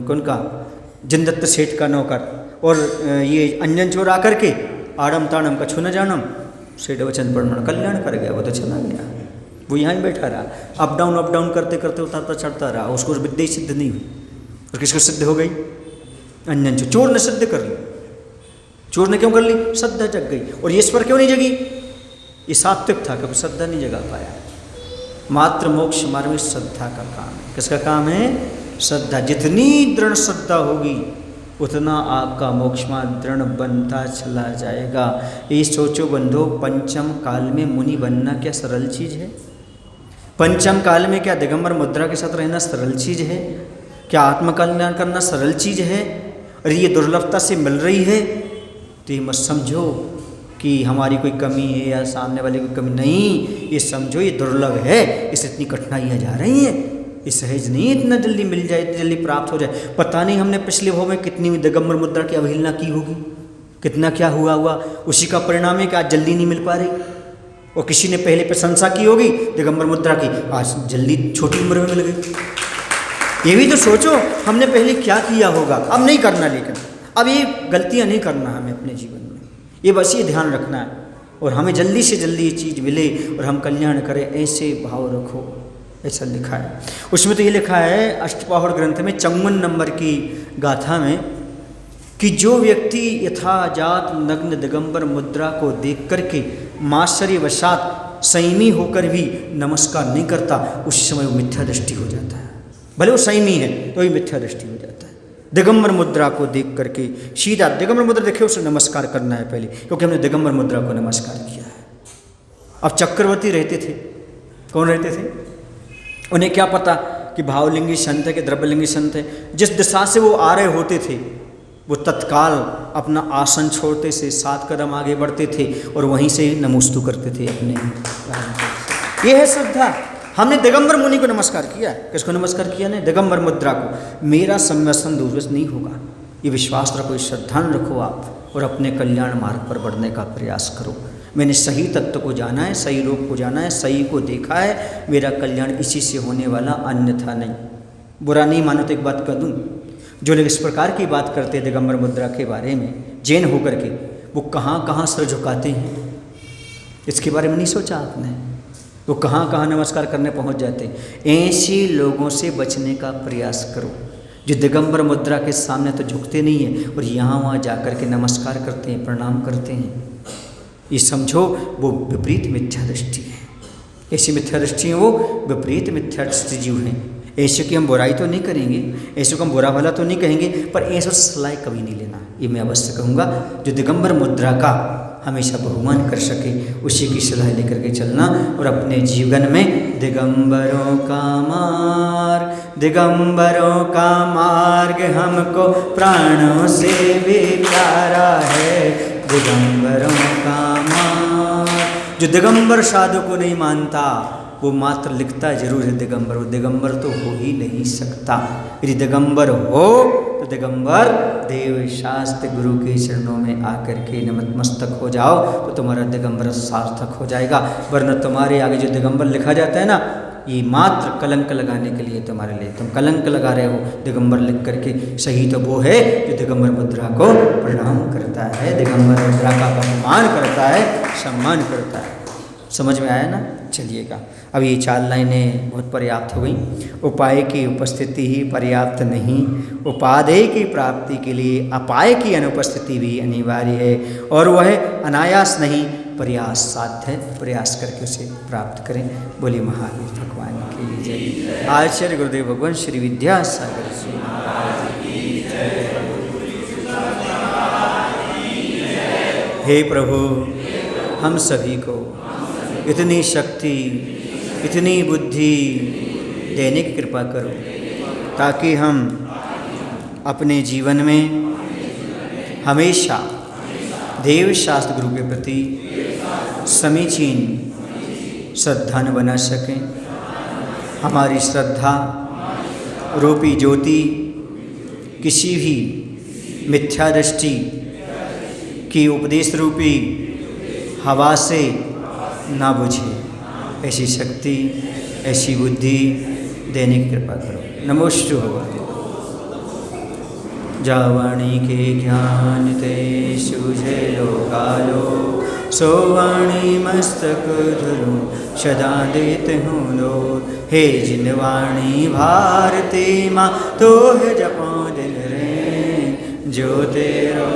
S1: कौन का, जिनदत्त सेठ का नौकर, और ये अंजन चोर आकर के आड़म ताड़म का छुन जानम, सेठ वचन पर कल्याण कर गया, वो तो चला गया। वो यहाँ ही बैठा रहा, अप डाउन करते करते उतारता चढ़ता रहा, उसको विद्या सिद्ध नहीं हुई। और किसको सिद्ध हो गई? अंजन चोर, चोर ने सिद्ध कर ली। चोर ने क्यों कर ली? श्रद्धा जग गई। और ये ईश्वर क्यों नहीं जगी? ये सात्विक था, कभी श्रद्धा नहीं जगा पाया। मात्र मोक्ष मार्ग में श्रद्धा का काम है। किसका काम है? श्रद्धा। जितनी दृढ़ श्रद्धा होगी उतना आपका मोक्ष मार्ग दृढ़ बनता चला जाएगा। ये सोचो बंधो, पंचम काल में मुनि बनना क्या सरल चीज है? पंचम काल में क्या दिगंबर मुद्रा के साथ रहना सरल चीज है? क्या आत्मकल्याण करना सरल चीज है? और ये दुर्लभता से मिल रही है, तो ये मत समझो कि हमारी कोई कमी है या सामने वाले की कमी नहीं। ये समझो ये दुर्लभ है, इससे इतनी कठिनाइयाँ जा रही हैं। ये सहज नहीं इतना जल्दी मिल जाए, इतनी जल्दी प्राप्त हो जाए। पता नहीं हमने पिछले भाव में कितनी दिगंबर मुद्रा की अवहेलना की होगी, कितना क्या हुआ, उसी का परिणाम है कि आज जल्दी नहीं मिल पा रही। और किसी ने पहले प्रशंसा की होगी दिगंबर मुद्रा की, आज जल्दी छोटी उम्र में मिल गई। ये भी तो सोचो हमने पहले क्या किया होगा। अब नहीं करना, लेकिन अब ये गलतियां नहीं करना हमें अपने जीवन में, ये बस ये ध्यान रखना है। और हमें जल्दी से जल्दी ये चीज़ मिले और हम कल्याण करें, ऐसे भाव रखो, ऐसा लिखा है। उसमें तो ये लिखा है अष्टपहर ग्रंथ में 54 नंबर की गाथा में कि जो व्यक्ति यथाजात नग्न दिगंबर मुद्रा को देख करके माश्चर्यवशात संयमी होकर भी नमस्कार नहीं करता, उस समय वो मिथ्या दृष्टि हो जाता है। भले वो संयमी है तो ही मिथ्या दृष्टि हो जाता है। दिगंबर मुद्रा को देख करके सीधा दिगंबर मुद्रा देखे उसे नमस्कार करना है पहले, क्योंकि हमने दिगंबर मुद्रा को नमस्कार किया है। अब चक्रवर्ती रहते थे, कौन रहते थे? उन्हें क्या पता कि भावलिंगी संत है कि द्रव्यलिंगी संत है। जिस दिशा से वो आ रहे होते थे वो तत्काल अपना आसन छोड़ते से 7 कदम आगे बढ़ते थे और वहीं से नमोस्तु करते थे अपने। ये है श्रद्धा। हमने दिगंबर मुनि को नमस्कार किया। किसको नमस्कार किया ने? दिगंबर मुद्रा को। मेरा संवसन दूरवश नहीं होगा, ये विश्वास रखो, श्रद्धा रखो आप, और अपने कल्याण मार्ग पर बढ़ने का प्रयास करो। मैंने सही तत्व को जाना है, सही रूप को जाना है, सही को देखा है, मेरा कल्याण इसी से होने वाला, अन्यथा नहीं। बुरा नहीं मानो तो एक बात कह दूँ, जो लोग इस प्रकार की बात करते हैं दिगंबर मुद्रा के बारे में, जैन होकर के, वो कहाँ कहाँ सिर झुकाते हैं, इसके बारे में नहीं सोचा आपने? वो कहाँ कहाँ नमस्कार करने पहुँच जाते हैं। ऐसे लोगों से बचने का प्रयास करो जो दिगंबर मुद्रा के सामने तो झुकते नहीं हैं और यहाँ वहाँ जा कर के नमस्कार करते हैं, प्रणाम करते हैं। ये समझो वो विपरीत मिथ्या दृष्टि है। ऐसी मिथ्या दृष्टि है, वो विपरीत मिथ्या दृष्टि जीव हैं। ऐसे की हम बुराई तो नहीं करेंगे, ऐसे को हम बुरा भला तो नहीं कहेंगे, पर ऐसा सलाह कभी नहीं लेना, ये मैं अवश्य कहूँगा। जो दिगंबर मुद्रा का हमेशा बहुमान कर सके उसी की सलाह लेकर के चलना और अपने जीवन में दिगंबरों का मार्ग हमको प्राणों से भी प्यारा है। दिगंबरों का मार्ग, जो दिगंबर साधु को नहीं मानता वो मात्र लिखता जरूर है दिगंबर, वो दिगंबर तो हो ही नहीं सकता। यदि दिगंबर हो तो दिगंबर देव शास्त्र गुरु के चरणों में आकर के नतमस्तक हो जाओ तो तुम्हारा दिगंबर सार्थक हो जाएगा। वरना तुम्हारे आगे जो दिगंबर लिखा जाता है ना, ये मात्र कलंक लगाने के लिए तुम्हारे लिए, तुम कलंक लगा रहे हो दिगंबर लिख करके। सही तो वो है जो दिगंबर मुद्रा को प्रणाम करता है, दिगंबर मुद्रा का सम्मान करता है, सम्मान करता है। समझ में आया ना? चलिएगा, अब ये 4 लाइनें बहुत पर्याप्त हो गई। उपाय की उपस्थिति ही पर्याप्त नहीं, उपादेय की प्राप्ति के लिए अपाय की अनुपस्थिति भी अनिवार्य है, और वह अनायास नहीं प्रयास साध्य है। प्रयास करके उसे प्राप्त करें। बोलिए महावीर भगवान की जय। आचार्य गुरुदेव भगवान श्री विद्यासागर जी महाराज की जय। हे प्रभु, हम सभी को इतनी शक्ति, इतनी बुद्धि देने की कृपा करो, ताकि हम अपने जीवन में हमेशा देव शास्त्र गुरु के प्रति समीचीन श्रद्धा न बना सकें। हमारी श्रद्धा रूपी ज्योति किसी भी मिथ्या दृष्टि की उपदेश रूपी हवा से ना बुझे। ऐसी शक्ति, ऐसी बुद्धि देने की कृपा करो। नमोस्तु भगवते। जावाणी के ज्ञान ते सुझे लोकालो, सोवाणी मस्तक धरो सदा देते हूँ लो। हे जिनवाणी भारती माँ तो है जपो दिन रे, जो तेरो